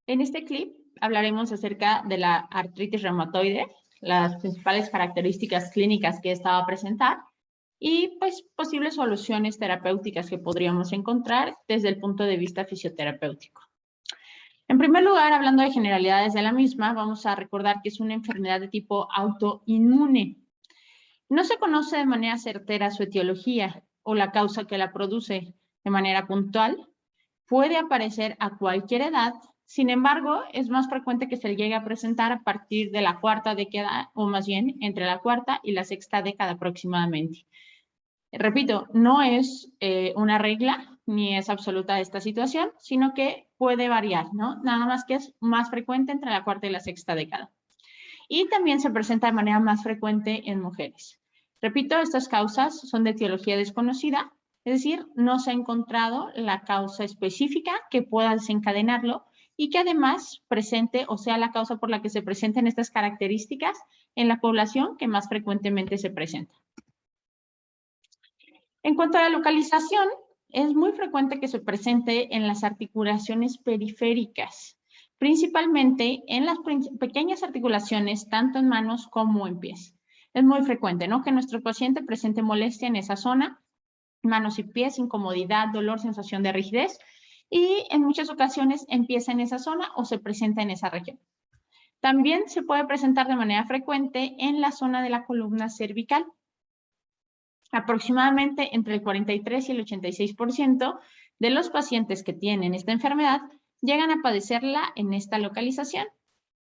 En este clip hablaremos acerca de la artritis reumatoide, las principales características clínicas que esta va a presentar y pues posibles soluciones terapéuticas que podríamos encontrar desde el punto de vista fisioterapéutico. En primer lugar, hablando de generalidades de la misma, vamos a recordar que es una enfermedad de tipo autoinmune. No se conoce de manera certera su etiología o la causa que la produce de manera puntual. Puede aparecer a cualquier edad, sin embargo, es más frecuente que se llegue a presentar a partir de la cuarta década, o más bien entre la cuarta y la sexta década aproximadamente. Repito, no es una regla ni es absoluta esta situación, sino que puede variar, ¿no? Nada más que es más frecuente entre la cuarta y la sexta década. Y también se presenta de manera más frecuente en mujeres. Repito, estas causas son de etiología desconocida, es decir, no se ha encontrado la causa específica que pueda desencadenarlo y que además presente o sea la causa por la que se presenten estas características en la población que más frecuentemente se presenta. En cuanto a la localización, es muy frecuente que se presente en las articulaciones periféricas, principalmente en las pequeñas articulaciones, tanto en manos como en pies. Es muy frecuente, ¿no?, que nuestro paciente presente molestia en esa zona, manos y pies, incomodidad, dolor, sensación de rigidez, y en muchas ocasiones empieza en esa zona o se presenta en esa región. También se puede presentar de manera frecuente en la zona de la columna cervical. Aproximadamente entre el 43 y el 86% de los pacientes que tienen esta enfermedad llegan a padecerla en esta localización.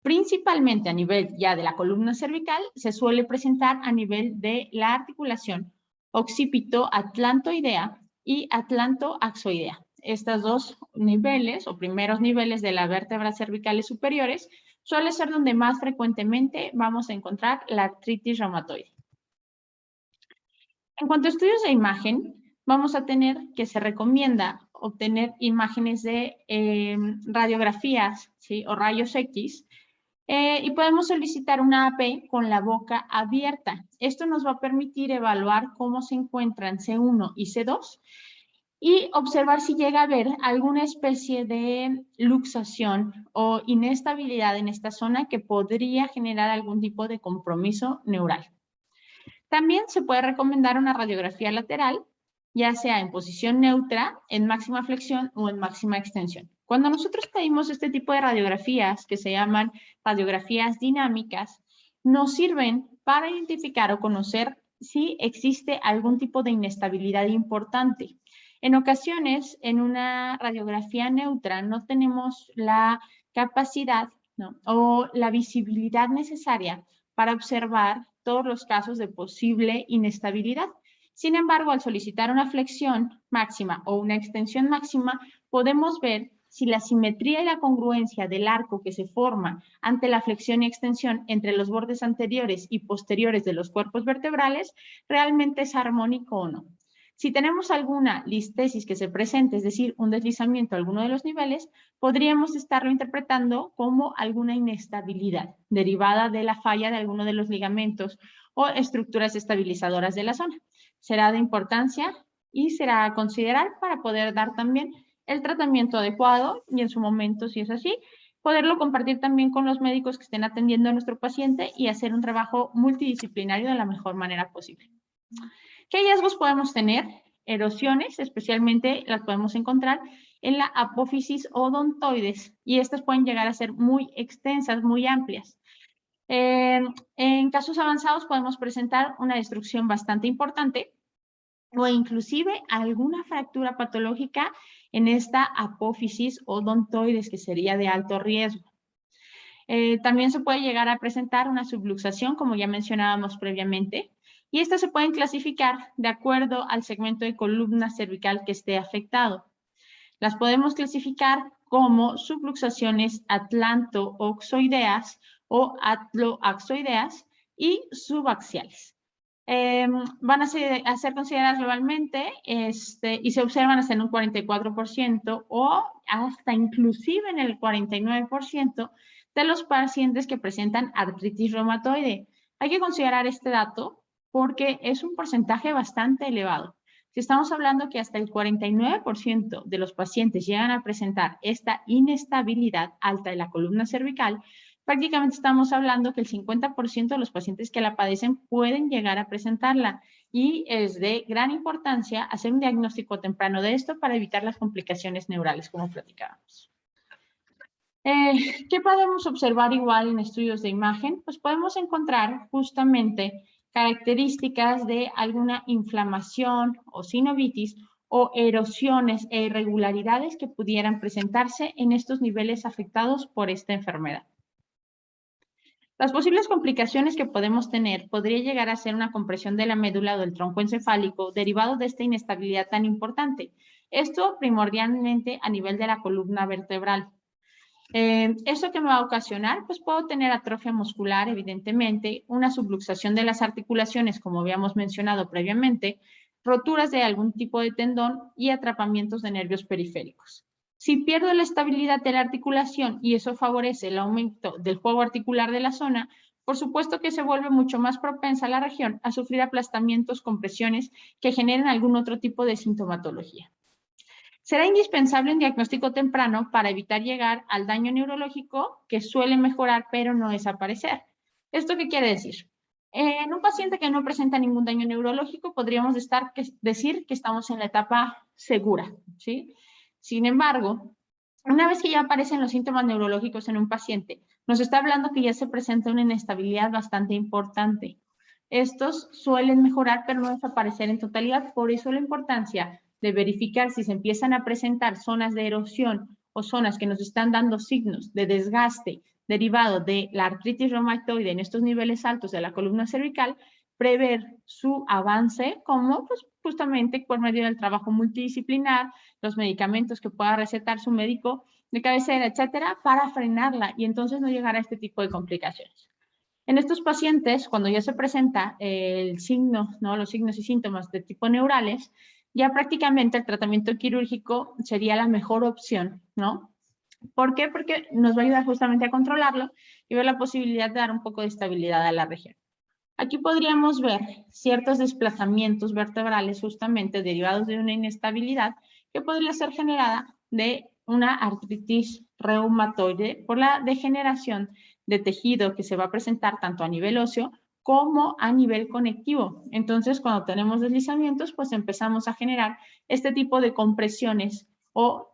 Principalmente a nivel ya de la columna cervical, se suele presentar a nivel de la articulación occipito-atlantoidea y atlanto-axoidea. Estos dos niveles o primeros niveles de las vértebras cervicales superiores suele ser donde más frecuentemente vamos a encontrar la artritis reumatoide. En cuanto a estudios de imagen, vamos a tener que se recomienda obtener imágenes de radiografías, ¿sí?, o rayos X, y podemos solicitar una AP con la boca abierta. Esto nos va a permitir evaluar cómo se encuentran C1 y C2 y observar si llega a haber alguna especie de luxación o inestabilidad en esta zona que podría generar algún tipo de compromiso neural. También se puede recomendar una radiografía lateral, ya sea en posición neutra, en máxima flexión o en máxima extensión. Cuando nosotros pedimos este tipo de radiografías, que se llaman radiografías dinámicas, nos sirven para identificar o conocer si existe algún tipo de inestabilidad importante. En ocasiones, en una radiografía neutra no tenemos la capacidad, ¿no?, o la visibilidad necesaria para observar todos los casos de posible inestabilidad. Sin embargo, al solicitar una flexión máxima o una extensión máxima, podemos ver si la simetría y la congruencia del arco que se forma ante la flexión y extensión entre los bordes anteriores y posteriores de los cuerpos vertebrales realmente es armónico o no. Si tenemos alguna listesis que se presente, es decir, un deslizamiento a alguno de los niveles, podríamos estarlo interpretando como alguna inestabilidad derivada de la falla de alguno de los ligamentos o estructuras estabilizadoras de la zona. Será de importancia y será a considerar para poder dar también el tratamiento adecuado y en su momento, si es así, poderlo compartir también con los médicos que estén atendiendo a nuestro paciente y hacer un trabajo multidisciplinario de la mejor manera posible. ¿Qué hallazgos podemos tener? Erosiones, especialmente las podemos encontrar en la apófisis odontoides y estas pueden llegar a ser muy extensas, muy amplias. En casos avanzados podemos presentar una destrucción bastante importante o inclusive alguna fractura patológica en esta apófisis odontoides que sería de alto riesgo. También se puede llegar a presentar una subluxación, como ya mencionábamos previamente, y estas se pueden clasificar de acuerdo al segmento de columna cervical que esté afectado. Las podemos clasificar como subluxaciones atlanto-oxoideas o atlo-axoideas y subaxiales. Van a ser consideradas globalmente y se observan hasta en un 44% o hasta inclusive en el 49% de los pacientes que presentan artritis reumatoide. Hay que considerar este dato porque es un porcentaje bastante elevado. Si estamos hablando que hasta el 49% de los pacientes llegan a presentar esta inestabilidad alta de la columna cervical, prácticamente estamos hablando que el 50% de los pacientes que la padecen pueden llegar a presentarla y es de gran importancia hacer un diagnóstico temprano de esto para evitar las complicaciones neurales, como platicábamos. ¿Qué podemos observar igual en estudios de imagen? Pues podemos encontrar justamente características de alguna inflamación o sinovitis o erosiones e irregularidades que pudieran presentarse en estos niveles afectados por esta enfermedad. Las posibles complicaciones que podemos tener podría llegar a ser una compresión de la médula o del tronco encefálico derivado de esta inestabilidad tan importante. Esto primordialmente a nivel de la columna vertebral. ¿Eso qué me va a ocasionar? Pues puedo tener atrofia muscular, evidentemente, una subluxación de las articulaciones, como habíamos mencionado previamente, roturas de algún tipo de tendón y atrapamientos de nervios periféricos. Si pierdo la estabilidad de la articulación y eso favorece el aumento del juego articular de la zona, por supuesto que se vuelve mucho más propensa la región a sufrir aplastamientos, compresiones que generen algún otro tipo de sintomatología. Será indispensable un diagnóstico temprano para evitar llegar al daño neurológico que suele mejorar pero no desaparecer. ¿Esto qué quiere decir? En un paciente que no presenta ningún daño neurológico podríamos decir que estamos en la etapa segura, ¿sí? Sin embargo, una vez que ya aparecen los síntomas neurológicos en un paciente, nos está hablando que ya se presenta una inestabilidad bastante importante. Estos suelen mejorar pero no desaparecer en totalidad, por eso la importancia de verificar si se empiezan a presentar zonas de erosión o zonas que nos están dando signos de desgaste derivado de la artritis reumatoide en estos niveles altos de la columna cervical, prever su avance como pues, justamente por medio del trabajo multidisciplinar, los medicamentos que pueda recetar su médico de cabecera, etcétera, para frenarla y entonces no llegar a este tipo de complicaciones. En estos pacientes, cuando ya se presenta el signo, ¿no? Los signos y síntomas de tipo neurales, ya prácticamente el tratamiento quirúrgico sería la mejor opción, ¿no? ¿Por qué? Porque nos va a ayudar justamente a controlarlo y ver la posibilidad de dar un poco de estabilidad a la región. Aquí podríamos ver ciertos desplazamientos vertebrales justamente derivados de una inestabilidad que podría ser generada de una artritis reumatoide por la degeneración de tejido que se va a presentar tanto a nivel óseo como a nivel conectivo. Entonces, cuando tenemos deslizamientos, pues empezamos a generar este tipo de compresiones o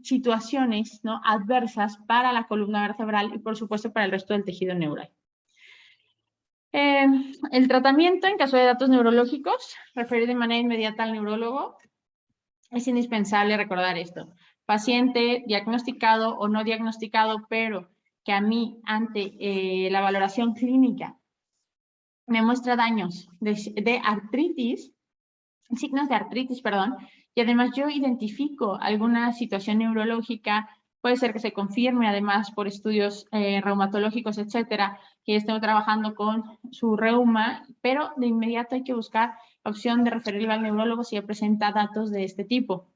situaciones, ¿no?, adversas para la columna vertebral y, por supuesto, para el resto del tejido neural. El tratamiento en caso de datos neurológicos, referir de manera inmediata al neurólogo. Es indispensable recordar esto. Paciente diagnosticado o no diagnosticado, pero que a mí, ante la valoración clínica, me muestra daños de artritis, signos de artritis, perdón, y además yo identifico alguna situación neurológica, puede ser que se confirme además por estudios reumatológicos, etcétera, que esté trabajando con su reuma, pero de inmediato hay que buscar la opción de referirlo al neurólogo si presenta datos de este tipo.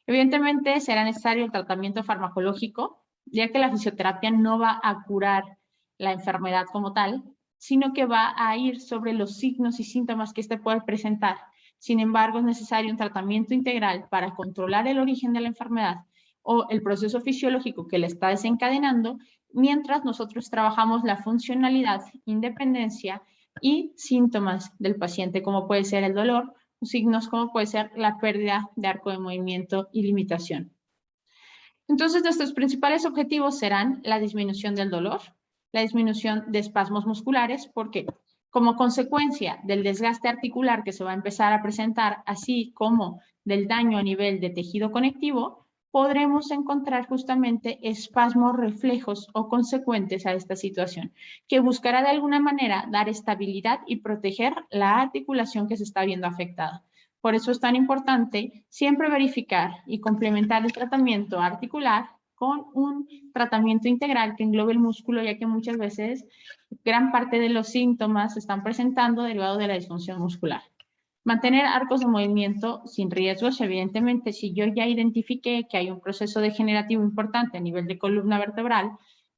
Evidentemente será necesario el tratamiento farmacológico, ya que la fisioterapia no va a curar la enfermedad como tal, sino que va a ir sobre los signos y síntomas que éste puede presentar. Sin embargo, es necesario un tratamiento integral para controlar el origen de la enfermedad o el proceso fisiológico que la está desencadenando, mientras nosotros trabajamos la funcionalidad, independencia y síntomas del paciente, como puede ser el dolor, signos como puede ser la pérdida de arco de movimiento y limitación. Entonces, nuestros principales objetivos serán la disminución del dolor, la disminución de espasmos musculares, porque como consecuencia del desgaste articular que se va a empezar a presentar, así como del daño a nivel de tejido conectivo, podremos encontrar justamente espasmos reflejos o consecuentes a esta situación, que buscará de alguna manera dar estabilidad y proteger la articulación que se está viendo afectada. Por eso es tan importante siempre verificar y complementar el tratamiento articular con un tratamiento integral que englobe el músculo, ya que muchas veces gran parte de los síntomas se están presentando derivados de la disfunción muscular. Mantener arcos de movimiento sin riesgos, evidentemente, si yo ya identifiqué que hay un proceso degenerativo importante a nivel de columna vertebral,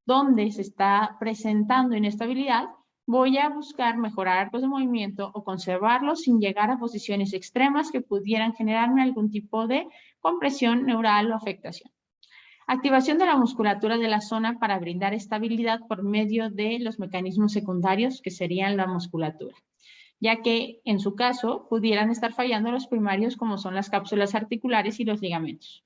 donde se está presentando inestabilidad, voy a buscar mejorar arcos de movimiento o conservarlos sin llegar a posiciones extremas que pudieran generarme algún tipo de compresión neural o afectación. Activación de la musculatura de la zona para brindar estabilidad por medio de los mecanismos secundarios que serían la musculatura, ya que en su caso pudieran estar fallando los primarios como son las cápsulas articulares y los ligamentos.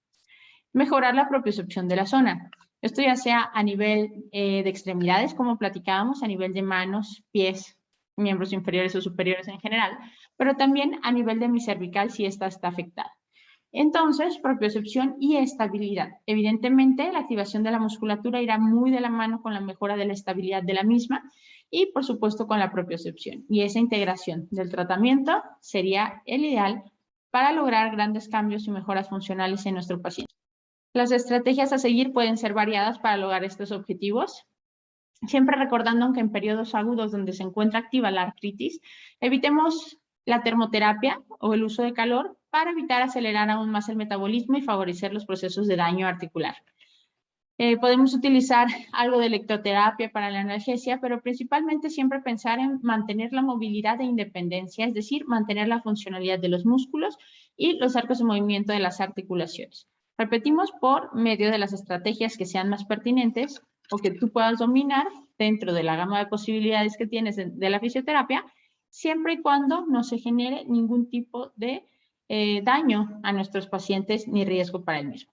Mejorar la propiocepción de la zona. Esto ya sea a nivel de extremidades, como platicábamos, a nivel de manos, pies, miembros inferiores o superiores en general, pero también a nivel de mi cervical si esta está afectada. Entonces, propiocepción y estabilidad. Evidentemente, la activación de la musculatura irá muy de la mano con la mejora de la estabilidad de la misma y, por supuesto, con la propiocepción. Y esa integración del tratamiento sería el ideal para lograr grandes cambios y mejoras funcionales en nuestro paciente. Las estrategias a seguir pueden ser variadas para lograr estos objetivos. Siempre recordando que en periodos agudos donde se encuentra activa la artritis, evitemos la termoterapia o el uso de calor para evitar acelerar aún más el metabolismo y favorecer los procesos de daño articular. Podemos utilizar algo de electroterapia para la analgesia, pero principalmente siempre pensar en mantener la movilidad e independencia, es decir, mantener la funcionalidad de los músculos y los arcos de movimiento de las articulaciones. Repetimos, por medio de las estrategias que sean más pertinentes o que tú puedas dominar dentro de la gama de posibilidades que tienes de la fisioterapia, siempre y cuando no se genere ningún tipo de daño a nuestros pacientes ni riesgo para el mismo.